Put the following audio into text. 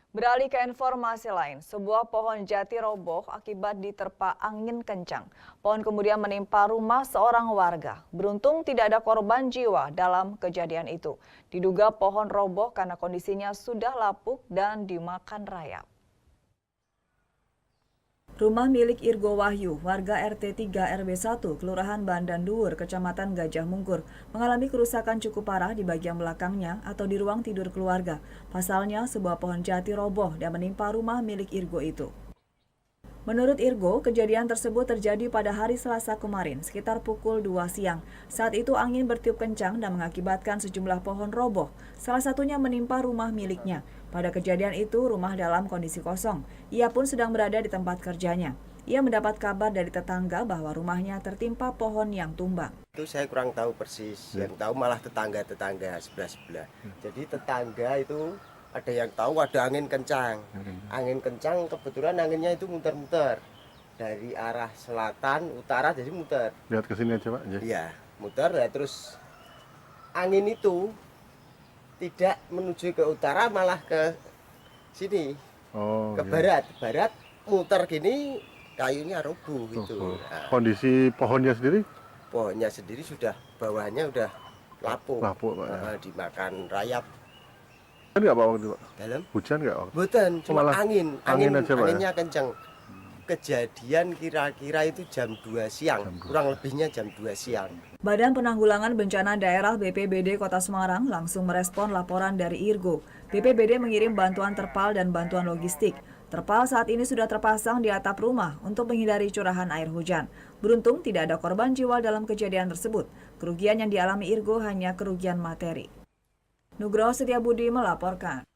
Beralih ke informasi lain, sebuah pohon jati roboh akibat diterpa angin kencang. Pohon kemudian menimpa rumah seorang warga. Beruntung tidak ada korban jiwa dalam kejadian itu. Diduga pohon roboh karena kondisinya sudah lapuk dan dimakan rayap. Rumah milik Irgo Wahyu, warga RT 3 RW 1, Kelurahan Bandan Duur, Kecamatan Gajah Mungkur, mengalami kerusakan cukup parah di bagian belakangnya atau di ruang tidur keluarga. Pasalnya, sebuah pohon jati roboh dan menimpa rumah milik Irgo itu. Menurut Irgo, kejadian tersebut terjadi pada hari Selasa kemarin, sekitar pukul 2 siang. Saat itu angin bertiup kencang dan mengakibatkan sejumlah pohon roboh, salah satunya menimpa rumah miliknya. Pada kejadian itu, rumah dalam kondisi kosong. Ia pun sedang berada di tempat kerjanya. Ia mendapat kabar dari tetangga bahwa rumahnya tertimpa pohon yang tumbang. Itu saya kurang tahu persis, yang tahu malah tetangga-tetangga sebelah-sebelah. Jadi tetangga itu ada yang tahu ada angin kencang. Angin kencang kebetulan anginnya itu muter-muter dari arah selatan, utara jadi muter. Lihat ke sini aja, Pak. Iya, muter ya, terus angin itu tidak menuju ke utara malah ke sini. Oh, ke iya. barat muter gini kayunya roboh gitu. Nah, Kondisi pohonnya sendiri? pohonnya sendiri sudah bawahnya udah lapuk, Lapuk, Pak, ya. dimakan rayap. Hujan nggak, Pak, waktu itu, Pak? Dalam Hujan nggak waktu? bukan cuma malah angin angin aja, Pak, ya? anginnya kenceng. Kejadian kira-kira itu jam 2 siang, kurang lebihnya jam 2 siang. Badan Penanggulangan Bencana Daerah BPBD Kota Semarang langsung merespon laporan dari Irgo. BPBD mengirim bantuan terpal dan bantuan logistik. Terpal saat ini sudah terpasang di atap rumah untuk menghindari curahan air hujan. Beruntung tidak ada korban jiwa dalam kejadian tersebut. Kerugian yang dialami Irgo hanya kerugian materi. Nugroho Setiabudi melaporkan.